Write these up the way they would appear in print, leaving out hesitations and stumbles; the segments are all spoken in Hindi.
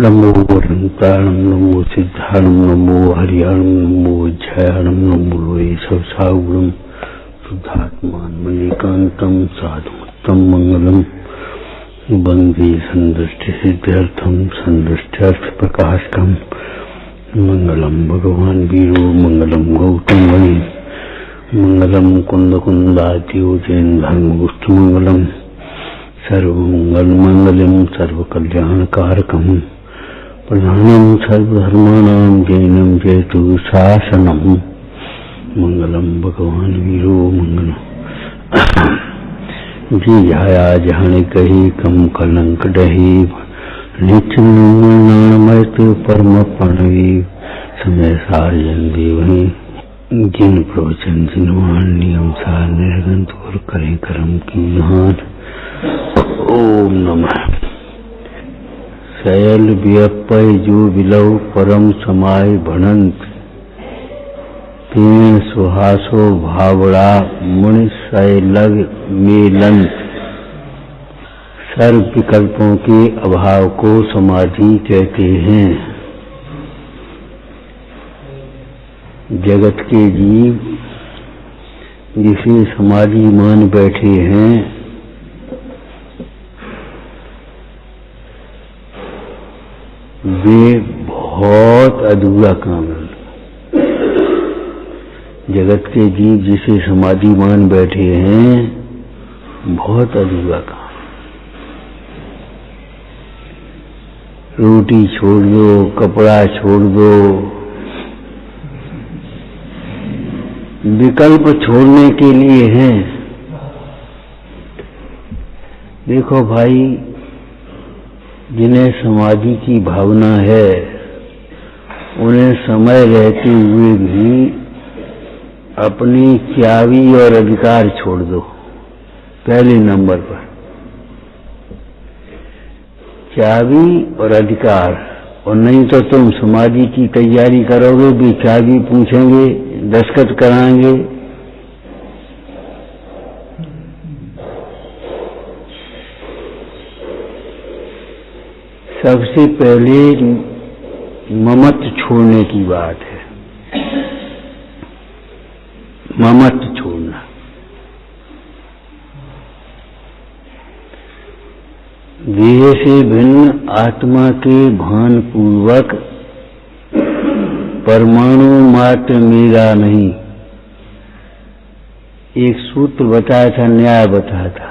नमो वरंताणं नमो सिद्धाणं नमो हरियाणं नमो जयाणं नमो वैशवसागुणं शुद्धात्मान्मनीकान्तं साधुमत्तं मंगलम वंदे संदृष्टिसिद्ध्यर्थं संदृष्ट्यर्थप्रकाशकं मंगलम भगवान वीरो मंगलम गौतम वणि मंगलम कुंदकुंदाद्योजन धर्मगुष्ठमंगलम सर्वमंगलमंगलम सर्वकल्याणकारकम प्रधानम सर्वधर्माणां जैनम जयतु शासनम मंगलम भगवान वीरो मंगलम जी आया जहाने कही कम कलंक डही नित्य नामयत परम प्रणवी समय सार्जन देवही जिन प्रवचन जिनवान नियम सार निर्गंत और करें कर्म की हान। ओम नमः। सयल व्यपय जो विलव परम समाय भणंत तीन सुहासो भावड़ा मुनि सैलग मेलंत। सर्व विकल्पों के अभाव को समाधि कहते हैं। जगत के जीव जिसे समाधि मान बैठे हैं वे बहुत अधूरा काम है। जगत के जीव जिसे समाधि मान बैठे हैं बहुत अधूरा काम। रोटी छोड़ दो, कपड़ा छोड़ दो, विकल्प छोड़ने के लिए हैं। देखो भाई, जिन्हें समाधि की भावना है उन्हें समय रहते हुए भी अपनी चाबी और अधिकार छोड़ दो। पहले नंबर पर चाबी और अधिकार, और नहीं तो तुम समाधि की तैयारी करोगे भी चाबी पूछेंगे, दस्तखत कराएंगे। सबसे पहले ममत्व छोड़ने की बात है। ममत्व छोड़ना। देह से भिन्न आत्मा के भान पूर्वक परमाणु मात्र मेरा नहीं। एक सूत्र बताया था, न्याय बताया था।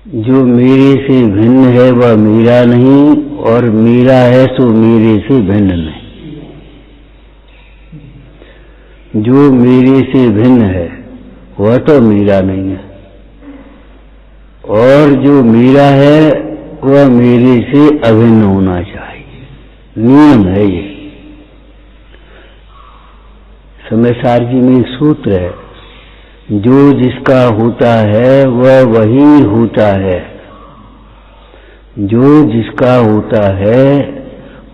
जो मेरे से भिन्न है वह मेरा नहीं, और मेरा है सो मेरे से भिन्न नहीं। जो मेरे से भिन्न है वह तो मेरा नहीं है, और जो मेरा है वह मेरे से अभिन्न होना चाहिए। नियम है ये। समयसार जी में एक सूत्र है, जो जिसका होता है वह वही होता है। जो जिसका होता है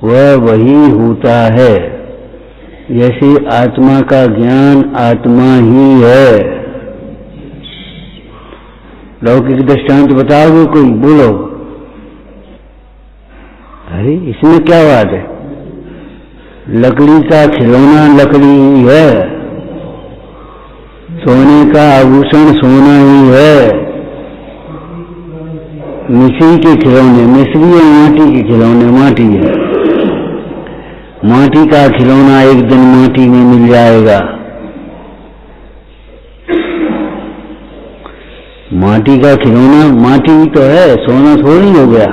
वह वही होता है। जैसे आत्मा का ज्ञान आत्मा ही है। लौकिक दृष्टांत बताओगे कोई? बोलो। अरे इसमें क्या बात है? लकड़ी का खिलौना लकड़ी ही है, सोने का आभूषण सोना ही है। मिस्री के खिलौने मिस्री और माटी के खिलौने माटी है। माटी का खिलौना एक दिन माटी में मिल जाएगा। माटी का खिलौना माटी ही तो है, सोना थोड़ी हो गया।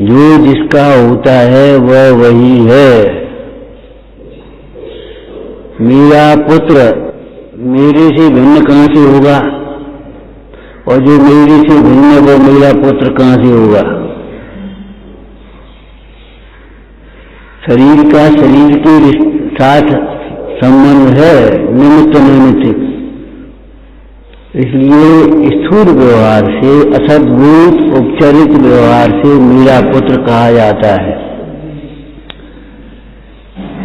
जो जिसका होता है वह वही है। मेरा पुत्र मेरे से भिन्न कहां से होगा? और जो मेरे से भिन्न है वो मेरा पुत्र कहां से होगा? शरीर का शरीर के साथ संबंध है, निमित्त नैमित्तिक। इसलिए स्थूल व्यवहार से, असद्भूत उपचारित व्यवहार से मेरा पुत्र कहा जाता है।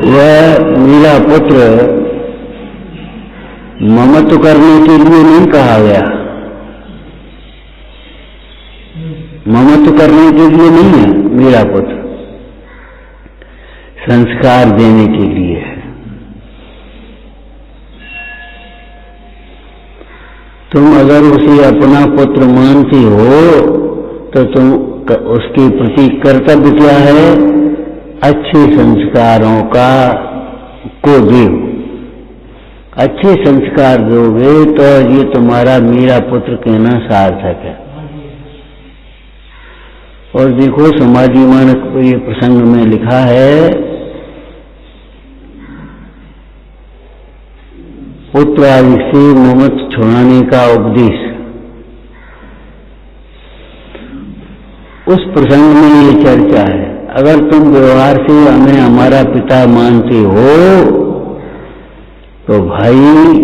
वह मेरा पुत्र ममत्व करने के लिए नहीं कहा गया, ममत्व करने के लिए नहीं है मेरा पुत्र, संस्कार देने के लिए है। तुम अगर उसे अपना पुत्र मानते हो तो तुम उसके प्रति कर्तव्य क्या है? अच्छे संस्कारों का को दो। अच्छे संस्कार दोगे तो ये तुम्हारा मेरा पुत्र कहना सार्थक है। और देखो समाधि मानक ये प्रसंग में लिखा है, पुत्र आदि से ममत्व छुड़ाने का उपदेश। उस प्रसंग में ये चर्चा है, अगर तुम व्यवहार से हमें हमारा पिता मानते हो तो भाई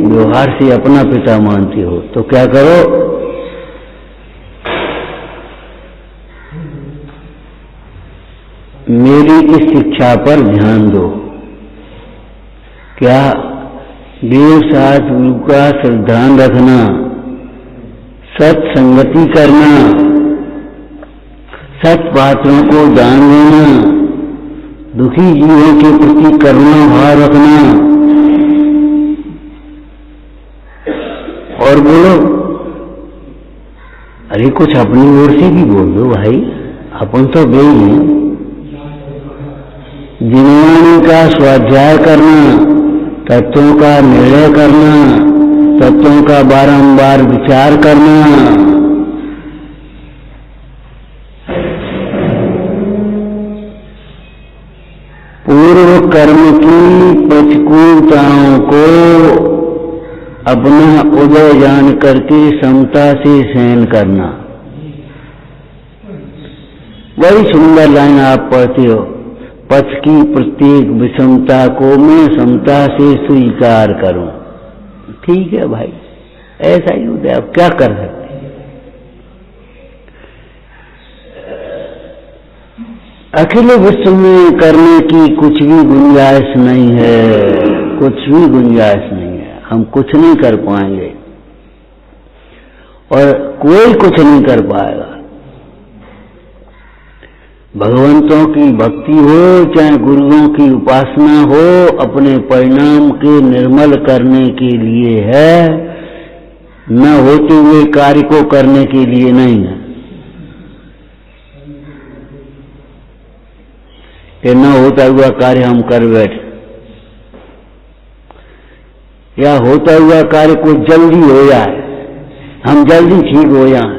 व्यवहार से अपना पिता मानते हो तो क्या करो? मेरी इस शिक्षा पर ध्यान दो। क्या? देव शास्त्र गुरु का श्रद्धान रखना, सत्संगति करना, सत पात्रों को दान देना, दुखी जीवों के प्रति करुणा भाव रखना। और बोलो, अरे कुछ अपनी ओर से भी बोल दो भाई, अपन तो गए हैं। जिनवाणी का स्वाध्याय करना, तत्वों का निर्णय करना, तत्वों का बारंबार विचार करना, पूर्व कर्म की प्रतिकूलताओं को अपना उदय जान करके समता से सहन करना। बड़ी सुंदर लाइन आप पढ़ते हो, पथ की प्रत्येक विषमता को मैं समता से स्वीकार करूं। ठीक है भाई, ऐसा ही होता है, अब क्या कर सकते हैं। अखिल विश्व में करने की कुछ भी गुंजाइश नहीं है, कुछ भी गुंजाइश नहीं है। हम कुछ नहीं कर पाएंगे और कोई कुछ नहीं कर पाएगा। भगवंतों की भक्ति हो चाहे गुरुओं की उपासना हो, अपने परिणाम के निर्मल करने के लिए है, न होते हुए कार्य को करने के लिए नहीं है। कि न होता हुआ कार्य हम कर बैठे या होता हुआ कार्य को जल्दी हो जाए, हम जल्दी ठीक हो जाए।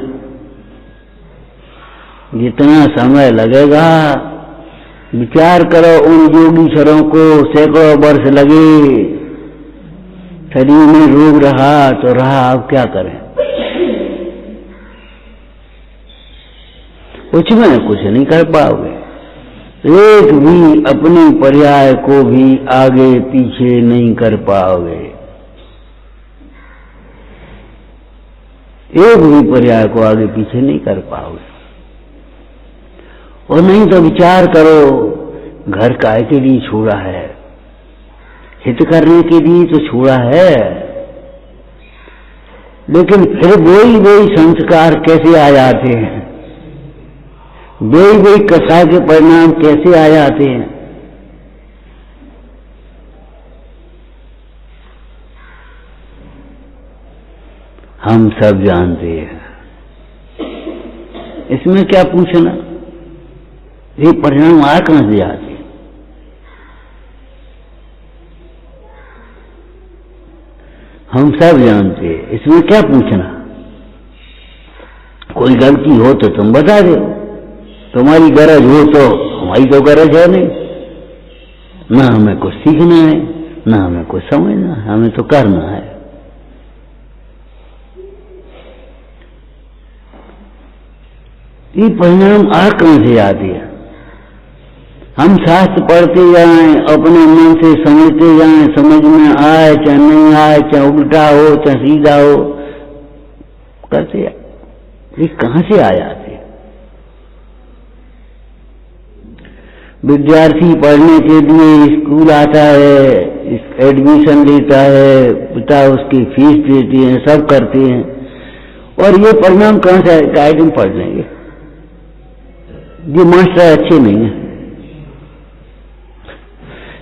जितना समय लगेगा विचार करो, उन योगीश्वरों को सैकड़ों वर्ष लगे, शरीर में रोग रहा तो रहा, अब क्या करें? कुछ में कुछ नहीं कर पाओगे। एक भी अपनी पर्याय को भी आगे पीछे नहीं कर पाओगे, एक भी पर्याय को आगे पीछे नहीं कर पाओगे। और नहीं तो विचार करो, घर काय के लिए छोड़ा है? हित करने के लिए तो छोड़ा है, लेकिन फिर वही संस्कार कैसे आ जाते हैं, वही कथा के परिणाम कैसे आ जाते हैं। हम सब जानते हैं, इसमें क्या पूछना। ये परिणाम आ कहां से आते? हम सब जानते हैं, इसमें क्या पूछना। कोई गलती हो तो तुम बता दो, तुम्हारी गरज हो तो, हमारी तो गरज है नहीं। ना हमें कुछ सीखना है, ना हमें कुछ समझना है, हमें तो करना है। ये परिणाम आ कहां से आती है? हम शास्त्र पढ़ते जाएं, अपने मन से समझते जाएं, समझ में आए चाहे नहीं आए, चाहे उल्टा हो चाहे सीधा हो, करते जाए। ये कहां से आ जाते? विद्यार्थी पढ़ने के लिए स्कूल आता है, एडमिशन लेता है, पिता उसकी फीस देती है, सब करते हैं, और ये परिणाम कहां से गाइड में पढ़ जाएंगे? ये मास्टर अच्छे नहीं है,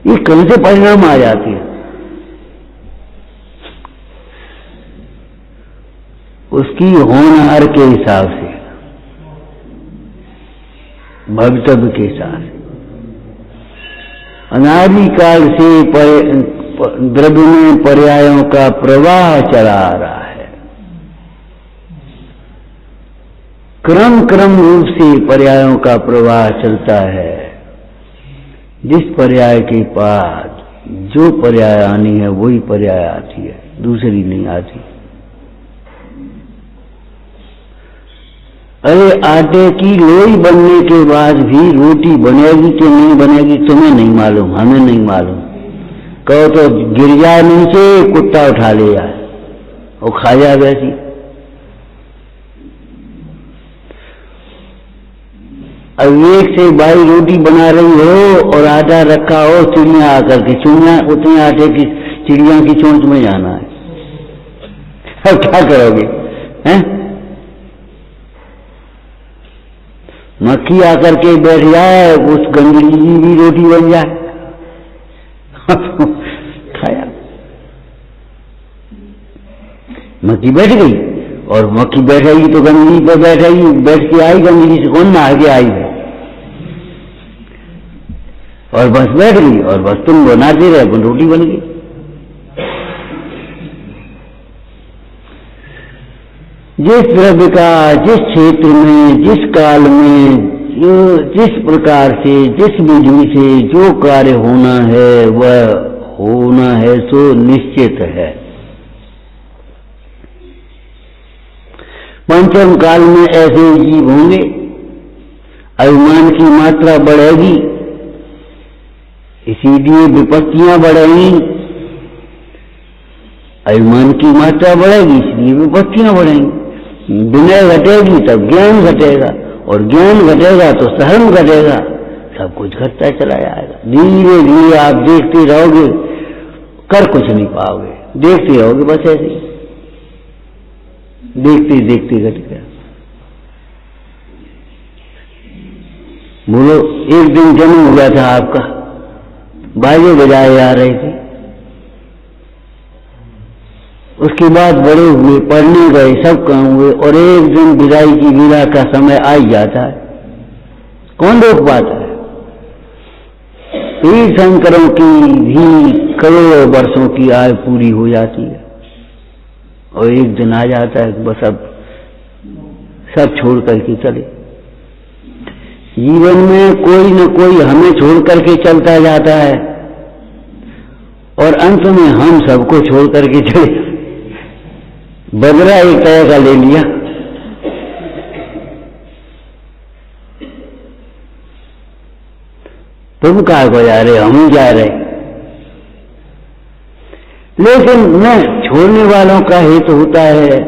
ये कहां से परिणाम आ जाती है? उसकी होनहार के हिसाब से, भवितव्य के हिसाब से। अनादिकाल से द्रव्य में पर्यायों का प्रवाह चला आ रहा है, क्रम क्रम रूप से पर्यायों का प्रवाह चलता है। जिस पर्याय के बाद जो पर्याय आनी है वही पर्याय आती है, दूसरी नहीं आती। अरे आटे की लोई बनने के बाद भी रोटी बनेगी कि नहीं बनेगी तुम्हें नहीं मालूम, हमें नहीं मालूम। कहो तो गिर जाए नीचे, कुत्ता उठा ले जाए और खा जाए वैसी। अब एक से बाई रोटी बना रही हो और आटा रखा हो, चिड़िया आकर के, चिड़िया उतने आटे की चिड़िया की चोंच में जाना है, अब क्या करोगे? हैं? मक्खी आकर के बैठ जाए, उस गंदगी की भी रोटी बन जाए, खाया। मक्खी बैठ गई, और मक्खी बैठेगी तो गंदगी पे बैठेगी, बैठ के आई, गंदगी से कौन नहा के आई है, और बस बैठ गई, और बस तुम बनाते रहे, रोटी बन गई। जिस द्रव्य का जिस क्षेत्र में, जिस काल में, जिस प्रकार से, जिस विधि से जो कार्य होना है वह होना है, सो निश्चित है। पंचम काल में ऐसे जीव होंगे, अभिमान की मात्रा बढ़ेगी, इसीलिए विपत्तियां बढ़ेंगी। अभिमान की मात्रा बढ़ेगी इसलिए विपत्तियां बढ़ेंगी। विनय घटेगी तब ज्ञान घटेगा, और ज्ञान घटेगा तो सहन घटेगा, सब कुछ घटता चला जाएगा। धीरे धीरे आप देखते रहोगे, कर कुछ नहीं पाओगे, देखते रहोगे बस ऐसे, देखते देखते घट गया। बोलो, एक दिन जन्म हुआ था आपका, बाजे बजाए आ रहे थे, उसके बाद बड़े हुए, पढ़ने गए, सब काम हुए, और एक दिन विदाई की विदा का समय आ ही जाता है, कौन रोक पाता है? तीर्थंकरों की भी करोड़ों वर्षों की आयु पूरी हो जाती है, और एक दिन आ जाता है बस अब सब छोड़ करके चले। जीवन में कोई न कोई हमें छोड़ करके चलता जाता है, और अंत में हम सबको छोड़ करके चले। बदला एक तरह का ले लिया, तुम कहाँ को जा रहे, हम ही जा रहे। लेकिन न छोड़ने वालों का हित होता है,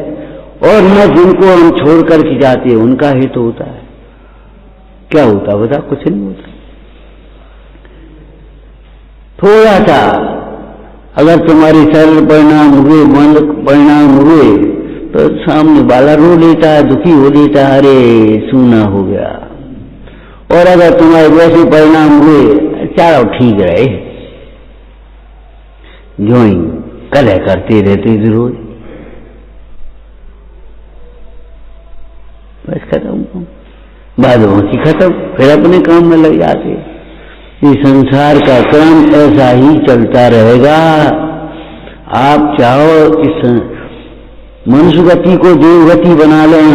और न जिनको हम छोड़ करके जाते हैं उनका हित होता है। क्या होता बता? कुछ नहीं होता। थोड़ा सा अगर तुम्हारी सरल परिणाम हुए, मंद परिणाम हुए, तो सामने वाला रो लेता है, दुखी हो लेता है, अरे सूना हो गया। और अगर तुम्हारे वैसे परिणाम हुए, चारों ठीक रहे, जो ही कलह करते रहते रोज, बस खत्म, बाद की खत्म, फिर अपने काम में लग जाते। इस संसार का क्रम ऐसा ही चलता रहेगा। आप चाहो इस मनुष्य गति को देवगति बना लें,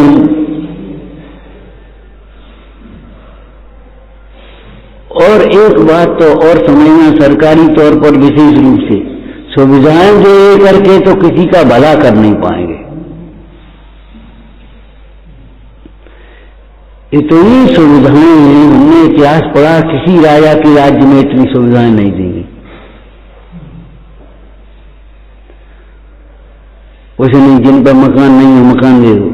और एक बात तो और समझना, सरकारी तौर पर विशेष रूप से सुविधाएं दे करके तो किसी का भला कर नहीं पाएंगे। इतनी सुविधाएं हैं, हमने इतिहास पढ़ा, किसी राजा के राज्य में इतनी सुविधाएं नहीं दी गई। कुछ नहीं, जिन पर मकान नहीं है मकान दे दो,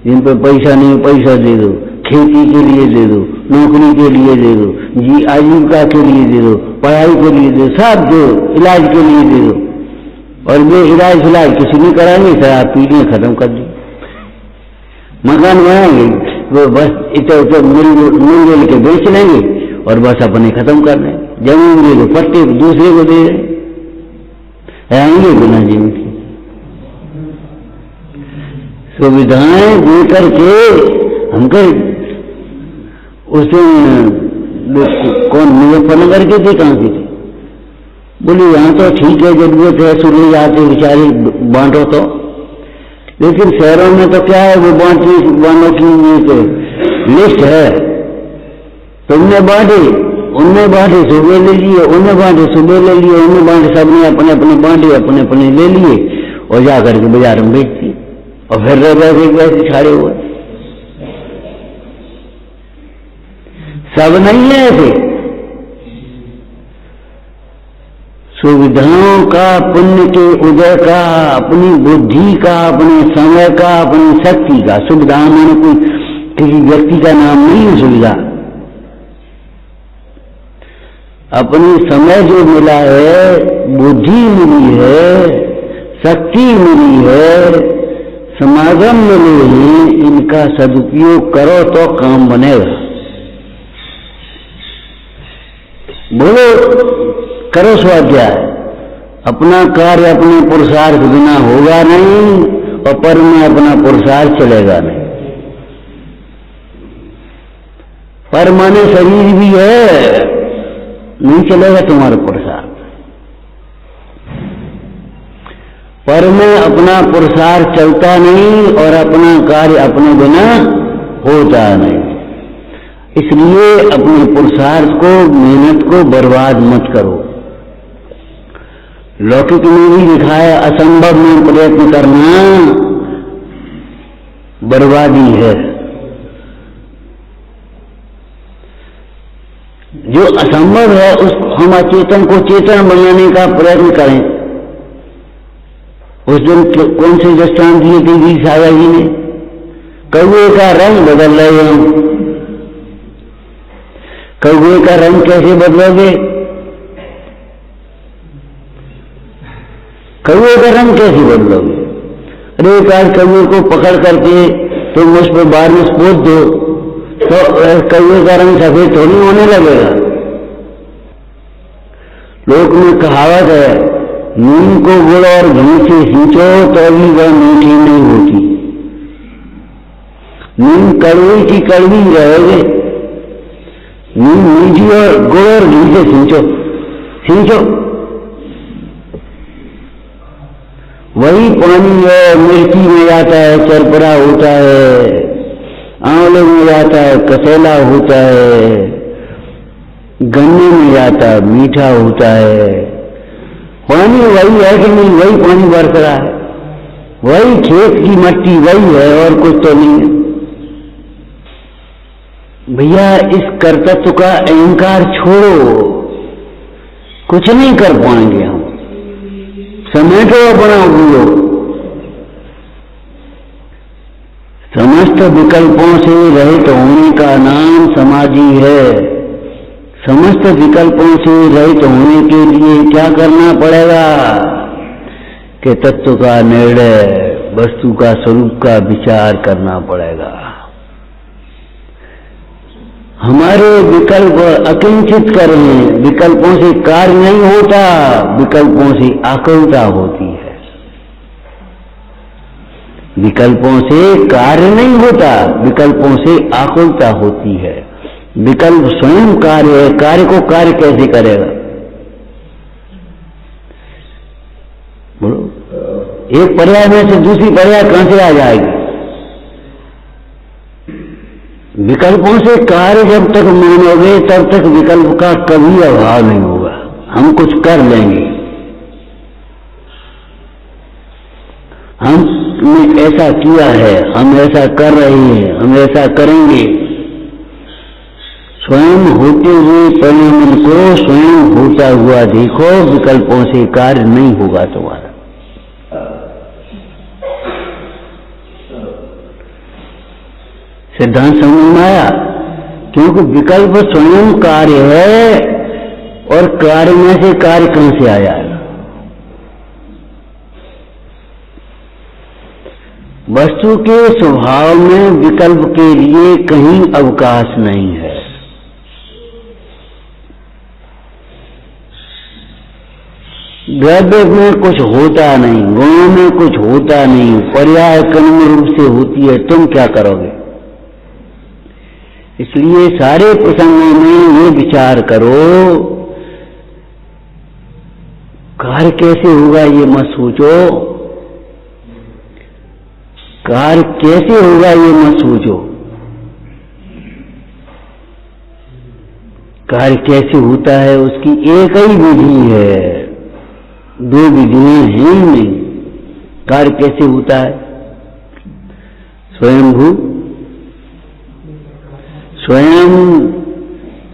जिन पर पैसा नहीं है पैसा दे दो, खेती के लिए दे दो, नौकरी के लिए दे दो, जी आजीविका के लिए दे दो, पढ़ाई के लिए दे दो, सब दो, इलाज के लिए दे दो। और वे इलाज किसी नहीं कराएंगे, शराब पीने खत्म कर दी। मकान बनाएंगे वो बस इतना मिल के बेच लेंगे और बस अपने खत्म कर लें। जमीन दे दो, पट्टे दूसरे को दे आएंगे बिना जमीन की। सुविधाएं दे करके हमको उसमें कौन मुजफ्फरनगर के थे, कहाँ के थे, बोले यहाँ तो ठीक है, जरूरत है सुन जाते बेचारे बांटो तो। लेकिन शहरों में तो क्या है, वो बांटने की लिस्ट है, तुमने बांटे, उनने बांटे, सुबह ले लिए, उनने बांटे, सुबह ले लिए, उनने बांटे, सबने अपने अपने बांटे, अपने अपने ले लिए और जाकर के बाजार में बेच दिए और फिर वैसे छाड़े हुए। सब नहीं है ऐसे। सुविधाओं का, पुण्य के उदय का, अपनी बुद्धि का, अपने समय का, अपनी शक्ति का। सुविधा माने कोई किसी व्यक्ति का नाम नहीं है सुविधा। अपनी समय जो मिला है, बुद्धि मिली है, शक्ति मिली है, समागम मिले हैं, इनका सदुपयोग करो तो काम बनेगा। बोलो करो स्वाध्याय। अपना कार्य अपने पुरुषार्थ बिना होगा नहीं और पर में अपना पुरुषार्थ चलेगा नहीं। पर माने शरीर भी है, नहीं चलेगा तुम्हारा पुरुषार्थ। पर में अपना पुरुषार्थ चलता नहीं और अपना कार्य अपने बिना होता नहीं। इसलिए अपने पुरुषार्थ को, मेहनत को बर्बाद मत करो। लौकिक में भी लिखा है, असंभव में प्रयत्न करना बर्बादी है। जो असंभव है उस हम अचेतन को चेतन बनाने का प्रयत्न करें। उस दिन कौन से दृष्टांत दिए थे जी सागा जी ने, कौवे का रंग बदल रहे हैं। कौवे का रंग कैसे बदलोगे? कौवे का रंग कैसे बदलोगे? अरे एक आज कौवे को पकड़ करके तुम उस पर बारिश पोत दो तो कौवे का रंग सफेद थोड़ी होने लगेगा। लोक में कहावत है, नीम को गुड़ और घी से सींचो तो भी वह मीठी नहीं होती। नीम कड़वी की कड़वी रहेगी, नीम मीठी और गुड़ और घी से सींचो। वही पानी है, मिर्ची में जाता है चरपरा होता है, आंवले में जाता है कसेला होता है, गन्ने में जाता है मीठा होता है। पानी वही है कि नहीं? वही पानी बरस रहा है, वही खेत की मट्टी वही है और कुछ तो नहीं है। भैया इस कर्तव्य का अहंकार छोड़ो, कुछ नहीं कर पाएंगे हम। समेटो अपना भूलो। समस्त विकल्पों से रहित होने का नाम समाधि है। समस्त विकल्पों से रहित होने के लिए क्या करना पड़ेगा कि तत्व का निर्णय, वस्तु का स्वरूप का विचार करना पड़ेगा। हमारे विकल्प अकिंचित करें। विकल्पों से कार्य नहीं होता, विकल्पों से आकुलता होती है। विकल्पों से कार्य नहीं होता, विकल्पों से आकुलता होती है। विकल्प स्वयं कार्य है, कार्य को कार्य कैसे करेगा? बोलो, एक पर्याय में से दूसरी पर्याय कहां से आ जाएगी? विकल्पों से कार्य जब तक मानोगे तब तक विकल्प का कभी अभाव नहीं होगा। हम कुछ कर लेंगे, हमने ऐसा किया है, हम ऐसा कर रहे हैं, हम ऐसा करेंगे। स्वयं होते हुए परिणाम को स्वयं होता हुआ देखो, विकल्पों से कार्य नहीं होगा तुम्हारा। सिद्धांत समझ में आया क्योंकि विकल्प स्वयं कार्य है और कार्य में से कार्य कहां से आया है? वस्तु के स्वभाव में विकल्प के लिए कहीं अवकाश नहीं है। द्रव्य में कुछ होता नहीं, गुणों में कुछ होता नहीं, पर्याय कर्म रूप से होती है, तुम क्या करोगे? इसलिए सारे प्रसंगों में ये विचार करो, कार्य कैसे होगा ये मत सोचो, कार्य कैसे होगा ये मत सोचो, कार्य कैसे होता है उसकी एक ही विधि है, दो विधियां हैं ही नहीं। कार्य कैसे होता है? स्वयंभू,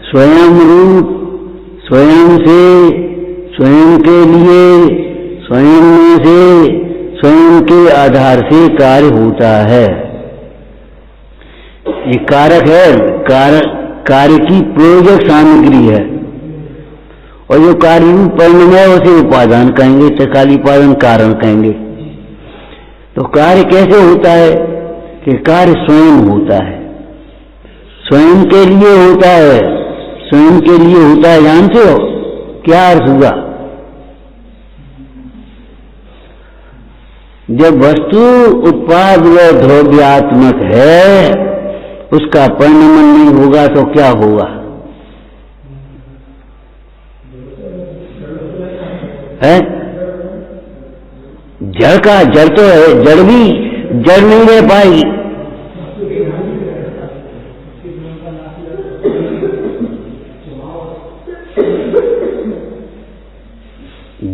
स्वयं रूप, स्वयं से, स्वयं के लिए, स्वयं में से, स्वयं के आधार से कार्य होता है। ये कारक है, कार्य की प्रयोजक सामग्री है, और जो कार्य रूप परिणाम है उसे उपादान कहेंगे, त्रिकालीपादन कारण कहेंगे। तो कार्य कैसे होता है? कि कार्य स्वयं होता है, स्वयं के लिए होता है, स्वयं के लिए होता है। जानते हो क्या अर्थ हुआ? जब वस्तु उत्पाद व द्रव्यात्मक है, उसका परिणमन नहीं होगा तो क्या होगा? है जड़ का, जड़ तो है, जड़ भी जड़ नहीं रह पाएगी।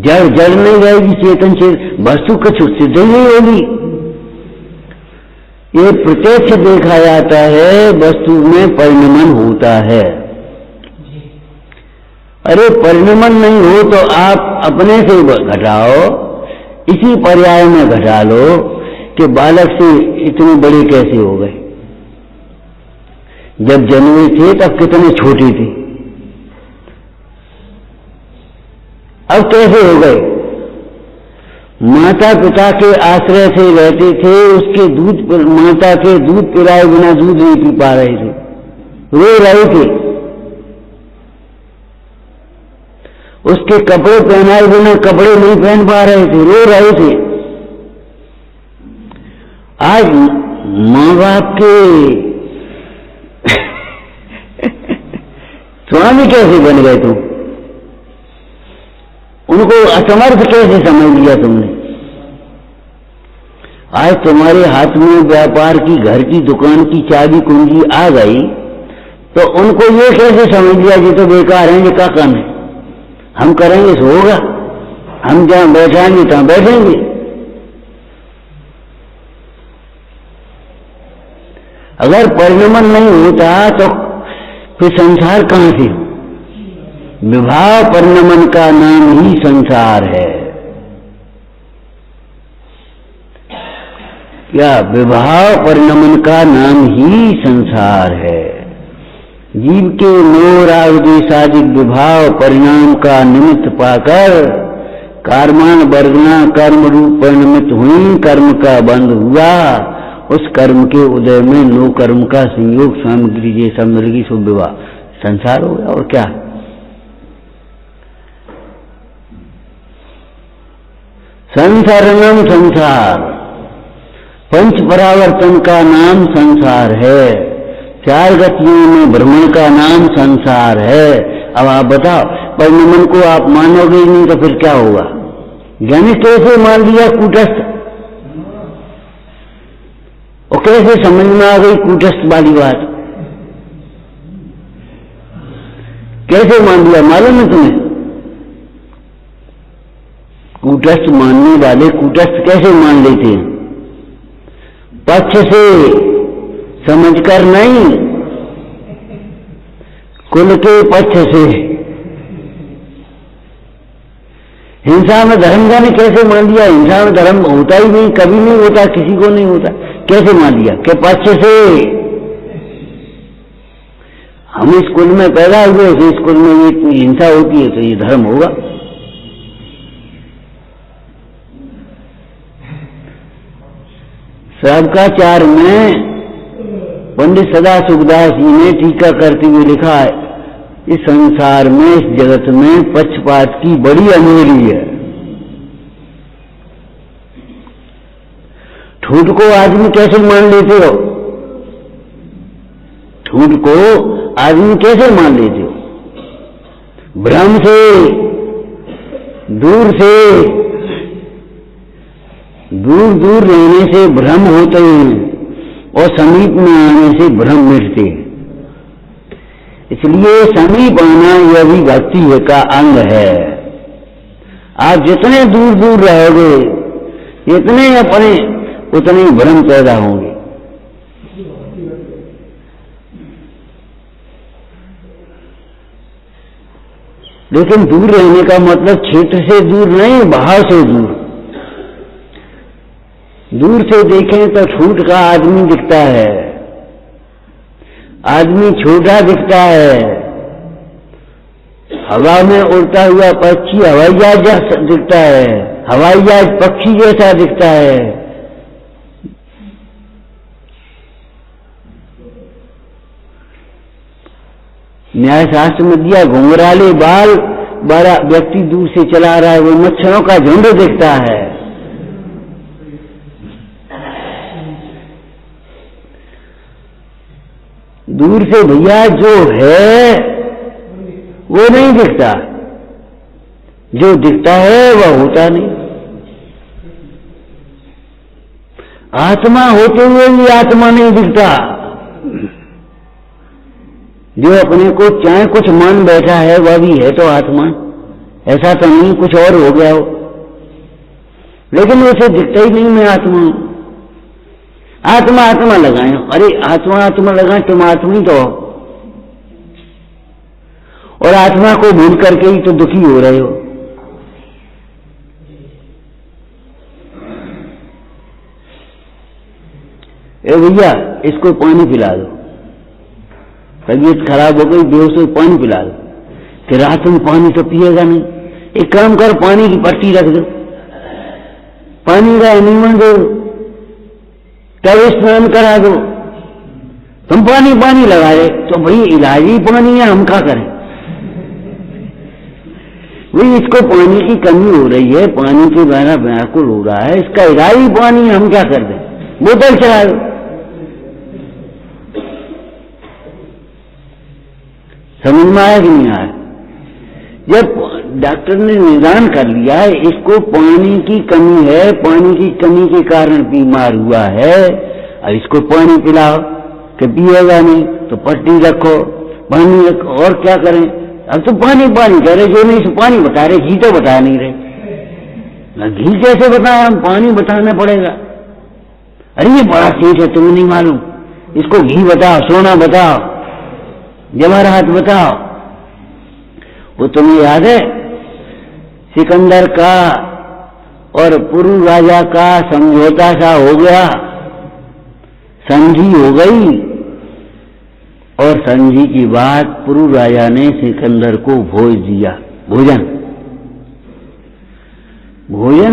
जड़ नहीं रहेगी, चेतन वस्तु कुछ सिद्ध नहीं होगी। ये प्रत्यक्ष देखा जाता है, वस्तु में परिणमन होता है। अरे परिणमन नहीं हो तो आप अपने से घटाओ, इसी पर्याय में घटा लो कि बालक से इतने बड़े कैसे हो गए। जब जन्मे थे तब कितने छोटे थे, अब कैसे हो गए? माता पिता के आश्रय से रहते थे, उसके दूध, माता के दूध पिलाए बिना दूध नहीं पी पा रहे थे, रो रहे थे। उसके कपड़े पहनाए बिना कपड़े नहीं पहन पा रहे थे, रो रहे थे। आज माँ बाप के स्वामी कैसे बन गए तुम? उनको असमर्थ कैसे समझ लिया तुमने? आज तुम्हारे हाथ में व्यापार की, घर की, दुकान की चाबी कुंजी आ गई तो उनको ये कैसे समझ लिया ये तो बेकार है, ये क्या काम है, हम करेंगे सो होगा, हम जहां बैठाएंगे तहां बैठेंगे। अगर परिणमन नहीं होता तो फिर संसार कहां से? विभाव परिणमन का नाम ही संसार है। क्या? विभाव परिणमन का नाम ही संसार है। जीव के मोह राग द्वेषादि विभाव परिणाम का निमित्त पाकर कर्मान वर्गना कर्म रूप परिणमित हुई, कर्म का बंध हुआ, उस कर्म के उदय में नो कर्म का संयोग सामग्री जे समृद्धि शुभ विवाह संसार हो गया। और क्या? संसारणम संसार, पंच परावर्तन का नाम संसार है, चार गतियों में भ्रमण का नाम संसार है। अब आप बताओ, परिणमन को आप मानोगे ही नहीं तो फिर क्या होगा? ज्ञानी कैसे मान लिया कूटस्थ, और कैसे समझ में आ गई कूटस्थ वाली बात? कैसे मान लिया मालूम है तुम्हें? कूटस्थ मानने वाले कूटस्थ कैसे मान लेते हैं? पक्ष से समझकर नहीं, कुल के पक्ष से। हिंसा में धर्म का ने कैसे मान लिया? हिंसा में धर्म होता ही नहीं, कभी नहीं होता, किसी को नहीं होता। कैसे मान लिया? के पक्ष से। हम स्कूल में पैदा हुए, इस स्कूल में ये इतनी हिंसा होती है तो ये धर्म होगा। सबकाचार में पंडित सदा सुखदास जी ने टीका करते हुए लिखा है, इस संसार में, इस जगत में पक्षपात की बड़ी अमूल्य है। झूठ को आदमी कैसे मान लेते हो? झूठ को आदमी कैसे मान लेते हो? भ्रम से, दूर दूर रहने से भ्रम होते हैं और समीप में आने से भ्रम मिटते हैं। इसलिए समीप आना यह भी भक्ति का अंग है। आप जितने दूर दूर रहोगे, इतने अपने उतने ही भ्रम पैदा होंगे। लेकिन दूर रहने का मतलब क्षेत्र से दूर नहीं, बाहर से दूर। दूर से देखें तो छूट का आदमी दिखता है, आदमी छोटा दिखता है, हवा में उड़ता हुआ पक्षी हवाई जहाज दिखता है, हवाई जहाज पक्षी जैसा दिखता है। न्याय शास्त्र में दिया, घुंघराले बाल बड़ा व्यक्ति दूर से चला रहा है, वो मच्छरों का झुंड दिखता है। दूर से भैया जो है वो नहीं दिखता, जो दिखता है वह होता नहीं। आत्मा होते हुए भी आत्मा नहीं दिखता। जो अपने को चाहे कुछ मान बैठा है वह भी है तो आत्मा, ऐसा तो नहीं कुछ और हो गया हो, लेकिन उसे दिखता ही नहीं मैं आत्मा हूं। आत्मा आत्मा लगाए, अरे आत्मा लगाए, तुम आत्मा ही तो हो, और आत्मा को भूल करके ही तो दुखी हो रहे हो। ए भैया इसको पानी पिला दो, तबीयत खराब हो गई, बेहोश हो, पानी पिला दो। कि रात में पानी तो पिएगा नहीं, एक काम कर पानी की पट्टी रख दो, पानी का नीमन दो, तब स्नान करा दो। तुम पानी लगा रहे तो भाई इलाज ही पानी है, हम क्या करें? भाई इसको पानी की कमी हो रही है, पानी के बिना व्याकुल हो रहा है, इसका इलाज ही पानी है, हम क्या कर दें? बोतल चला दो। समझ में आया कि नहीं आया? जब डॉक्टर ने निदान कर लिया है इसको पानी की कमी है, पानी की कमी के कारण बीमार हुआ है, अब इसको पानी पिलाओ, कि पिएगा नहीं तो पट्टी रखो, पानी रखो, और क्या करें? अब तो पानी कह रहे, जो नहीं पानी बता रहे, घी तो बता नहीं रहे। घी कैसे बताया, हम पानी बताना पड़ेगा। अरे ये बड़ा सेठ है, तुम्हें नहीं मालूम, इसको घी बताओ, सोना बताओ, जवाहरात बताओ। वो तुम्हें याद है सिकंदर का और पुरु राजा का समझौता सा हो गया, संधि हो गई, और संधि की बात पुरु राजा ने सिकंदर को भोज दिया, भोजन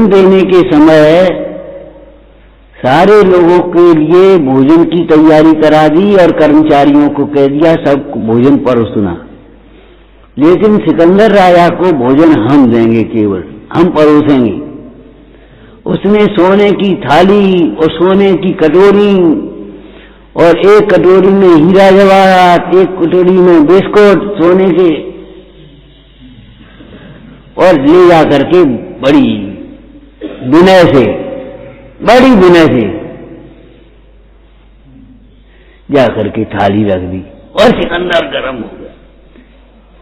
देने के समय सारे लोगों के लिए भोजन की तैयारी करा दी और कर्मचारियों को कह दिया सब भोजन परोसना, लेकिन सिकंदर राजा को भोजन हम देंगे, केवल हम परोसेंगे। उसने सोने की थाली और सोने की कटोरी, और एक कटोरी में हीरा जवाहरात, एक कटोरी में बिस्कुट सोने के, और ले जा करके बड़ी विनय से जाकर के थाली रख दी, और सिकंदर गर्म हो गया।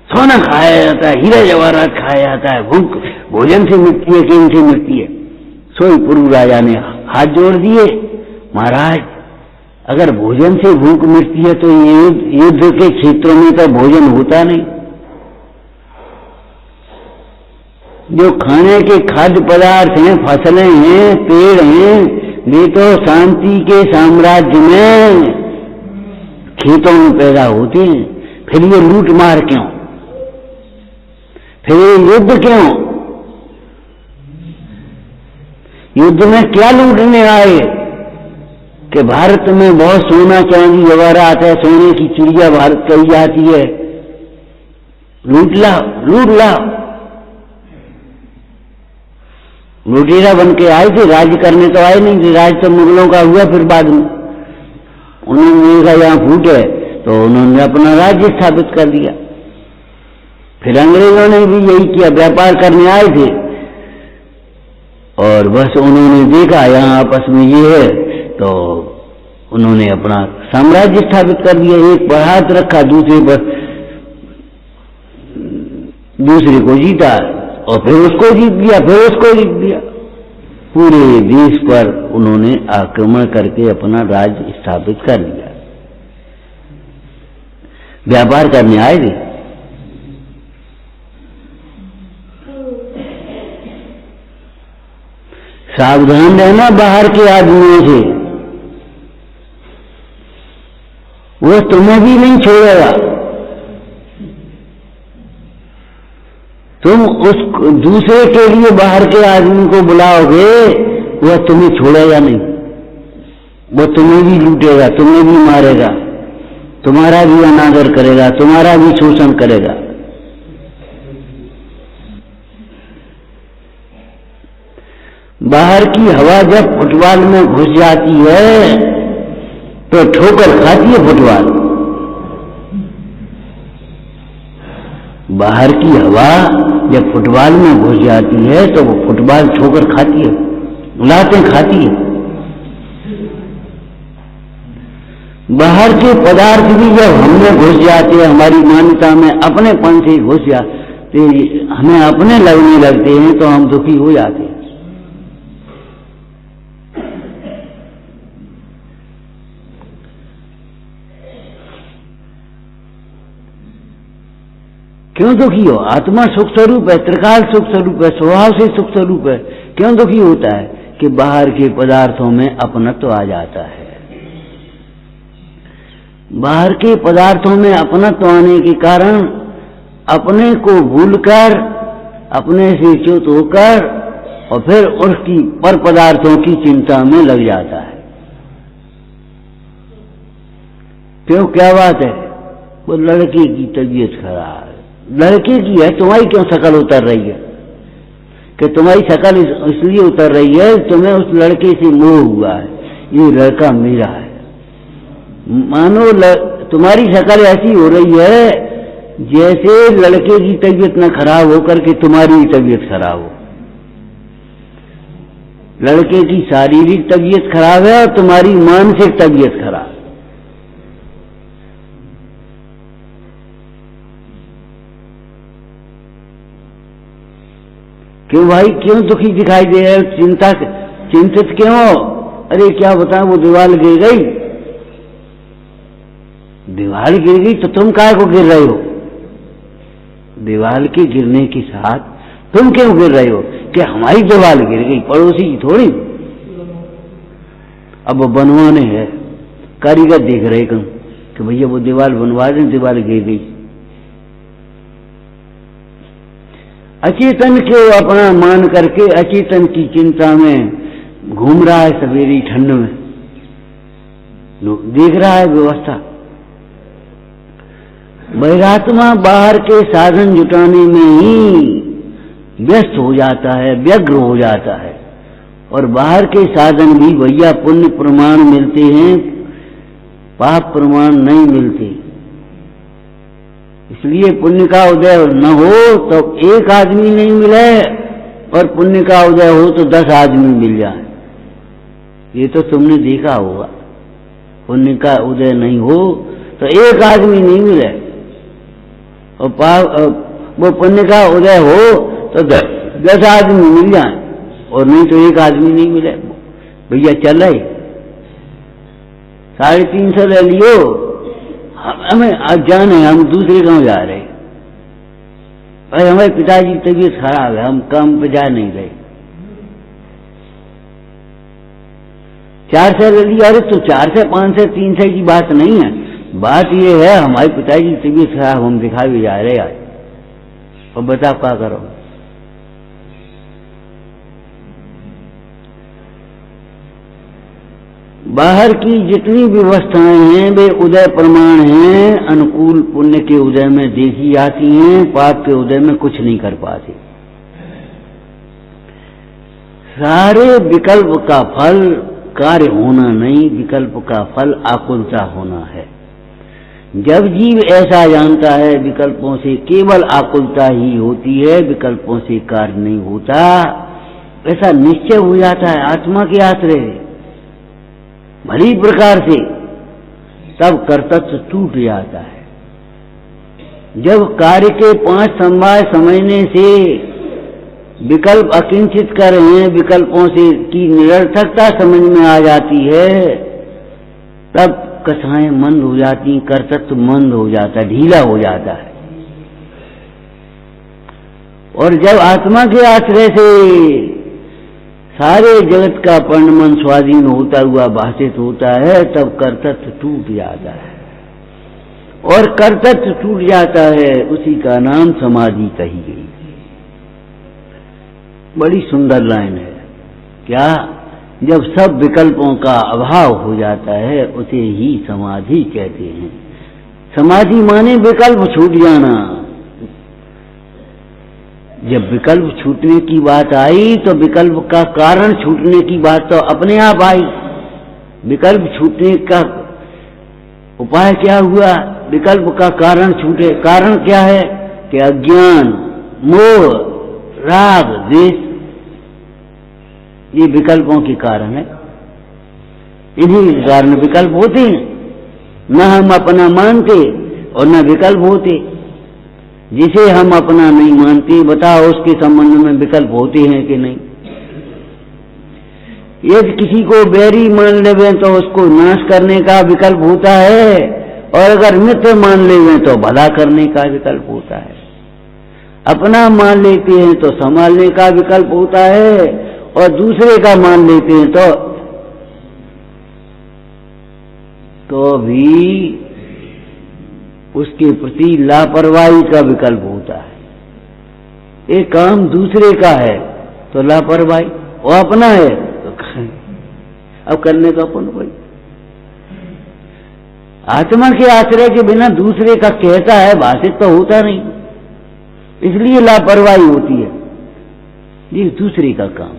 सोना खाया जाता है, हीरा जवाहरात खाया जाता है, भूख भोजन से मिटती है कि इनसे मिटती है? सोई पुरु राजा ने हाथ जोड़ दिए, महाराज अगर भोजन से भूख मिटती है तो युद्ध के क्षेत्रों में तो भोजन होता नहीं। जो खाने के खाद्य पदार्थ हैं, फसलें हैं, पेड़ हैं, वे तो शांति के साम्राज्य में खेतों में पैदा होते हैं, फिर ये लूट मार क्यों, फिर ये युद्ध क्यों? युद्ध में क्या लूटने आए कि भारत में बहुत सोना चांदी जवाहरात है, सोने की चिड़िया भारत कही जाती है, लूट लाओ लूट लाओ। लुटेरा बन के आए थे, राज्य करने तो आए नहीं थे, राज तो मुगलों का हुआ। फिर बाद में उन्होंने देखा यहाँ फूट है तो उन्होंने अपना राज्य स्थापित कर दिया। फिर अंग्रेजों ने भी यही किया, व्यापार करने आए थे और बस उन्होंने देखा यहाँ आपस में ये है तो उन्होंने अपना साम्राज्य स्थापित कर दिया। एक पर हाथ रखा, दूसरे को जीता और फिर उसको जीत दिया, फिर उसको जीत दिया। पूरे देश पर उन्होंने आक्रमण करके अपना राज्य स्थापित कर लिया। व्यापार करने आए थे। सावधान रहना बाहर के आदमियों से, वो तुम्हें भी नहीं छोड़ेगा। तुम उस दूसरे के लिए बाहर के आदमी को बुलाओगे, वह तुम्हें छोड़ेगा नहीं, वो तुम्हें भी लूटेगा, तुम्हें भी मारेगा, तुम्हारा भी अनादर करेगा, तुम्हारा भी शोषण करेगा। बाहर की हवा जब फुटबॉल में घुस जाती है तो ठोकर खाती है फुटबॉल। बाहर की हवा जब फुटबॉल में घुस जाती है तो वो फुटबॉल ठोकर खाती है, लातें खाती है। बाहर के पदार्थ भी जब हमें घुस जाते हैं, हमारी मान्यता में अपनेपन से घुस जाते, हमें अपने लगने लगते हैं तो हम दुखी हो जाते हैं। क्यों दुखी हो? आत्मा सुख स्वरूप है, त्रिकाल सुख स्वरूप है, स्वभाव से सुख स्वरूप है। क्यों दुखी होता है? कि बाहर के पदार्थों में अपनत्व आ जाता है। बाहर के पदार्थों में अपनत्व आने के कारण अपने को भूलकर, अपने से च्युत होकर और फिर उसकी पर पदार्थों की चिंता में लग जाता है। क्यों, क्या बात है? वो लड़के की तबीयत खराब है। लड़के की है, तुम्हारी क्यों शकल उतर रही है? कि तुम्हारी शकल इसलिए उतर रही है, तुम्हें उस लड़के से मोह हुआ है, ये लड़का मेरा है। मानो तुम्हारी शकल ऐसी हो रही है जैसे लड़के की तबीयत न खराब होकर के तुम्हारी तबीयत खराब हो। लड़के की शारीरिक तबीयत खराब है और तुम्हारी मानसिक तबीयत खराब। क्यों भाई, क्यों दुखी दिखाई दे रहे हो? चिंतित क्यों हो? अरे क्या बताऊं, वो दीवार गिर गई। दीवार गिर गई तो तुम काहे को गिर रहे हो? दीवार के गिरने के साथ तुम क्यों गिर रहे हो? कि हमारी दीवार गिर गई, पड़ोसी की थोड़ी। अब वो बनवाने हैं, कारीगर देख रहे कि भैया वो दीवार बनवा दें, दीवार गिर गई। अचेतन को अपना मान करके अचेतन की चिंता में घूम रहा है सवेरी ठंड में, देख रहा है व्यवस्था। बहिरात्मा बाहर के साधन जुटाने में ही व्यस्त हो जाता है, व्यग्र हो जाता है। और बाहर के साधन भी भैया पुण्य प्रमाण मिलते हैं, पाप प्रमाण नहीं मिलते। इसलिए पुण्य का उदय न हो तो एक आदमी नहीं मिले, और पुण्य का उदय हो तो 10 आदमी मिल जाए। ये तो तुमने देखा होगा, पुण्य का उदय नहीं हो तो एक आदमी नहीं मिले, और वो पुण्य का उदय हो तो 10 आदमी मिल जाए, और नहीं तो एक आदमी नहीं मिले। भैया चल रहे 350 ले लियो, हमें आज जाने, हम दूसरे गांव जा रहे। अरे हमारे पिताजी की तबीयत खराब है, हम काम पे जा नहीं रहे। 400 ले लिया। अरे तो 400, 500, 300 की बात नहीं है, बात ये है हमारे पिताजी की तबीयत खराब, हम दिखा भी जा रहे आज, और बता क्या करो। बाहर की जितनी व्यवस्थाएं हैं वे उदय प्रमाण हैं, अनुकूल पुण्य के उदय में देखी जाती हैं, पाप के उदय में कुछ नहीं कर पाती। सारे विकल्प का फल कार्य होना नहीं, विकल्प का फल आकुलता होना है। जब जीव ऐसा जानता है विकल्पों से केवल आकुलता ही होती है, विकल्पों से कार्य नहीं होता, ऐसा निश्चय हो जाता है आत्मा के आश्रय भली प्रकार से, तब कर्तव्य टूट जाता है। जब कार्य के 5 संभाय समझने से विकल्प अकिंचित कर रहे हैं, विकल्पों से की निरर्थकता समझ में आ जाती है, तब कथाएं मंद हो जाती, कर्तव्य मंद हो जाता है, ढीला हो जाता है। और जब आत्मा के आश्रय से सारे जगत का परिणमन स्वाधीन होता हुआ भाषित होता है, तब कर्तव्य टूट जाता है, और कर्तव्य टूट जाता है, उसी का नाम समाधि कही गई। बड़ी सुंदर लाइन है। क्या? जब सब विकल्पों का अभाव हो जाता है उसे ही समाधि कहते हैं। समाधि माने विकल्प छूट जाना। जब विकल्प छूटने की बात आई तो विकल्प का कारण छूटने की बात तो अपने आप आई। विकल्प छूटने का उपाय क्या हुआ? विकल्प का कारण छूटे। कारण क्या है? कि अज्ञान, मोह, राग, द्वेष, ये विकल्पों के कारण है। इन्हीं कारण विकल्प होते हैं। न हम अपना मानते और न विकल्प होते। जिसे हम अपना नहीं मानते, बताओ उसके संबंध में विकल्प होते हैं कि नहीं? यदि किसी को बैरी मान लेवे तो उसको नाश करने का विकल्प होता है, और अगर मित्र मान लेवे तो भला करने का विकल्प होता है। अपना मान लेते हैं तो संभालने का विकल्प होता है, और दूसरे का मान लेते हैं तो भी उसके प्रति लापरवाही का विकल्प होता है। एक काम दूसरे का है तो लापरवाही, वो अपना है तो अब करने तो अपन कोई। आत्मा के आश्रय के बिना दूसरे का कहता है, भाषित तो होता नहीं, इसलिए लापरवाही होती है। ये दूसरे का काम।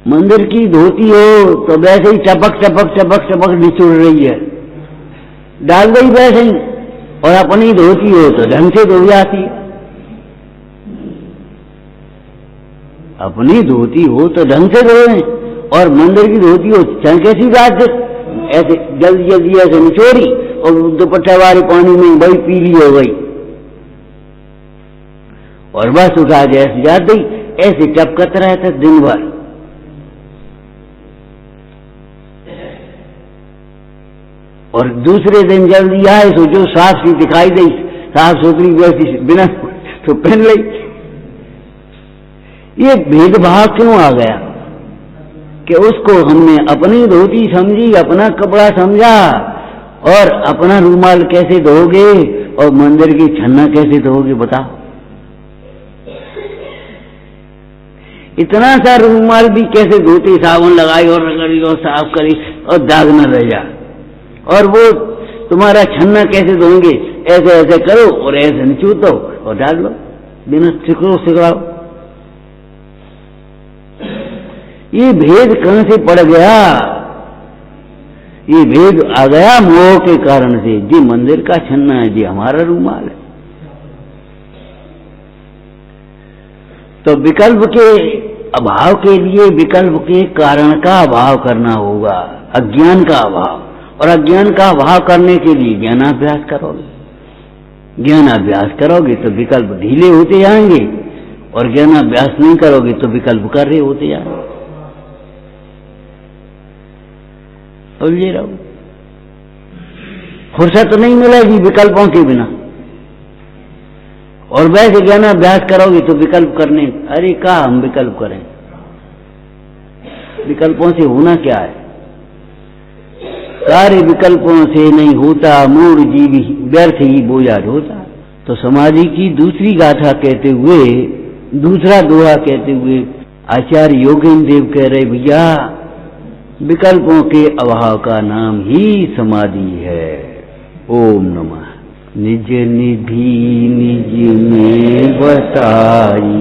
मंदिर की धोती हो तो वैसे ही चपक चपक चपक चपक निचुड़ रही है, डाल गई वैसे ही, और अपनी धोती हो तो ढंग से धो जाती है। अपनी धोती हो तो ढंग से धोए, और मंदिर की धोती हो चाहे कैसी बात है, ऐसे जल्दी जल्दी ऐसे निचोड़ी और दुपट्टा वाले पानी में वही पीली हो गई, और बस उठा के ऐसे जात दी, ऐसे चपकत रहता दिन भर। और दूसरे दिन जल्दी आए तो जो साफ सी दिखाई दी, साफ सुथरी वैसी बिना तो पहन ली। ये भेदभाव क्यों आ गया? कि उसको हमने अपनी धोती समझी, अपना कपड़ा समझा, और अपना रूमाल कैसे धोगे और मंदिर की छन्ना कैसे धोगे बताओ? इतना सा रूमाल भी कैसे धोते, साबुन लगाई और रगड़ी और साफ करी और दाग न रह जा, और वो तुम्हारा छन्ना कैसे धोएंगे? ऐसे ऐसे करो और ऐसे निचोड़ दो और डाल लो, बिना सिकड़ाओ। ये भेद कहां से पड़ गया? ये भेद आ गया मोह के कारण से। जी मंदिर का छन्ना है, जी हमारा रूमाल है। तो विकल्प के अभाव के लिए विकल्प के कारण का अभाव करना होगा, अज्ञान का अभाव। और अज्ञान का अभाव करने के लिए ज्ञानाभ्यास करोगे। ज्ञानाभ्यास करोगे तो विकल्प ढीले होते जाएंगे, और ज्ञानाभ्यास नहीं करोगे तो विकल्प कर रहे होते जाएंगे। उलझे रहो, फुर्सत नहीं मिलेगी विकल्पों के बिना। और वैसे ज्ञानाभ्यास करोगे तो विकल्प करने, अरे क्या हम विकल्प करें? विकल्पों से होना क्या है? कार्य विकल्पों से नहीं होता, मूढ़ जीव व्यर्थ ही बोझा ढोता। तो समाधि की दूसरी गाथा कहते हुए, दूसरा दोहा कहते हुए आचार्य योगेंद्र देव कह रहे, भैया विकल्पों के अभाव का नाम ही समाधि है। ओम नमः। निज निधि निज में बताई,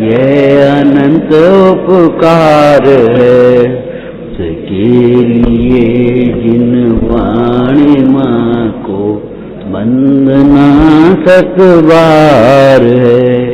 यह अनंत उपकार है, के लिए जिन वाणी माँ को बंदना सकबार है।